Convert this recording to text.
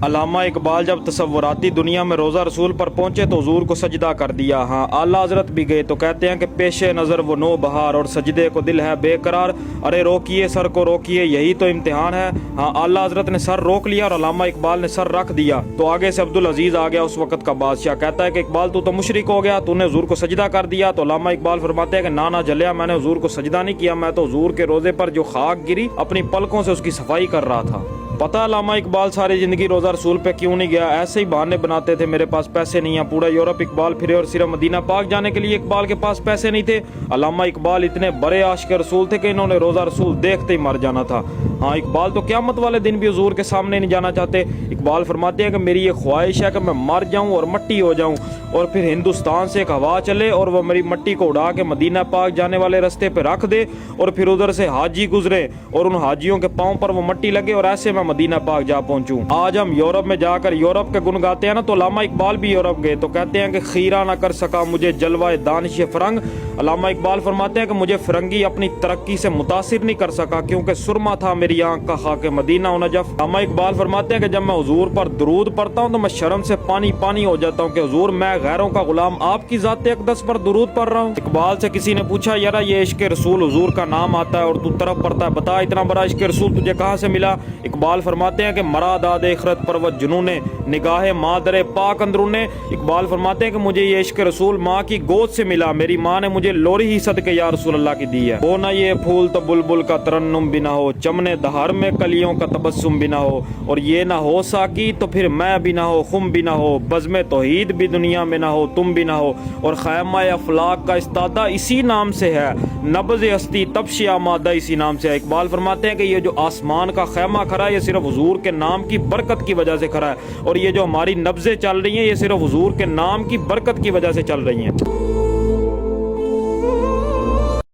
علامہ اقبال جب تصوراتی دنیا میں روزہ رسول پر پہنچے تو حضور کو سجدہ کر دیا۔ ہاں اعلیٰ حضرت بھی گئے تو کہتے ہیں کہ پیش نظر وہ نو بہار اور سجدے کو دل ہے بے قرار، ارے روکیے سر کو روکیے یہی تو امتحان ہے۔ ہاں اعلیٰ حضرت نے سر روک لیا اور علامہ اقبال نے سر رکھ دیا تو آگے سے عبدالعزیز آ گیا، اس وقت کا بادشاہ، کہتا ہے کہ اقبال تو مشرک ہو گیا، تو نے حضور کو سجدہ کر دیا۔ تو علامہ اقبال فرماتے ہیں کہ نانا جلیا، میں نے حضور کو سجدہ نہیں کیا، میں تو حضور کے روزے پر جو خاک گری اپنی پلکوں سے اس کی صفائی کر رہا تھا۔ پتہ علامہ اقبال ساری زندگی روزہ رسول پہ کیوں نہیں گیا، ایسے ہی بہانے بناتے تھے، میرے پاس پیسے نہیں ہیں، پورا یورپ اقبال پھرے اور صرف مدینہ پاک جانے کے لیے اقبال کے پاس پیسے نہیں تھے۔ علامہ اقبال اتنے بڑے عاشق رسول تھے کہ انہوں نے روزہ رسول دیکھتے ہی مر جانا تھا۔ ہاں اقبال تو قیامت والے دن بھی حضور کے سامنے نہیں جانا چاہتے۔ اقبال فرماتے ہیں کہ میری یہ خواہش ہے کہ میں مر جاؤں اور مٹی ہو جاؤں اور پھر ہندوستان سے ایک ہوا چلے اور وہ میری مٹی کو اڑا کے مدینہ پاک جانے والے رستے پہ رکھ دے اور پھر ادھر سے حاجی گزرے اور ان حاجیوں کے پاؤں پر وہ مٹی لگے اور ایسے میں مدینہ پاک جا پہنچوں۔ آج ہم یورپ میں جا کر یورپ کے گن گاتے ہیں نا، تو علامہ اقبال بھی یورپ گئے تو کہتے ہیں کہ خیرہ نہ کر سکا مجھے جلوہ دانش فرنگ۔ علامہ اقبال فرماتے ہیں کہ مجھے فرنگی اپنی ترقی سے متاثر نہیں کر سکا کیونکہ سرما تھا میری آنکھ کا خاک مدینہ و نجف۔ علامہ اقبال فرماتے ہیں کہ جب میں حضور پر درود پڑھتا ہوں تو میں شرم سے پانی پانی ہو جاتا ہوں کہ حضور میں غیروں کا غلام آپ کی ذات اقدس پر درود پڑھ رہا ہوں۔ اقبال سے کسی نے پوچھا یارا یہ عشق رسول حضور کا نام آتا ہے اور تو طرف پڑتا ہے، بتا اتنا بڑا عشق رسول تجھے کہاں سے ملا؟ اقبال فرماتے ہیں کہ مرا داد اخرت پر وہ جنون نگاہ مادر پاک اندرونے۔ اقبال فرماتے ہیں کہ مجھے یہ عشق رسول ماں کی گود سے ملا، میری ماں نے مجھے لوری ہی صدقے یا رسول اللہ کی دی ہے۔ ہو نہ یہ پھول تو بلبل کا ترنم بھی نہ ہو، چمنے دہر میں کلیوں کا تبسم بھی نہ ہو، اور یہ نہ ہو ساکی تو پھر میں بھی نہ ہو، خم بھی نہ ہو، بزم توحید بھی دنیا میں نہ ہو، تم بھی نہ ہو، اور خیمہ افلاک کا استادہ اسی نام سے ہے، نبض ہستی تپش آمادہ اسی نام سے ہے۔ اقبال فرماتے ہیں کہ یہ جو آسمان کا خیمہ کھڑا ہے یہ صرف حضور کے نام کی برکت کی وجہ سے کھڑا ہے، اور یہ جو ہماری نبضیں چل رہی ہیں یہ صرف حضور کے نام کی برکت کی وجہ سے چل رہی ہیں۔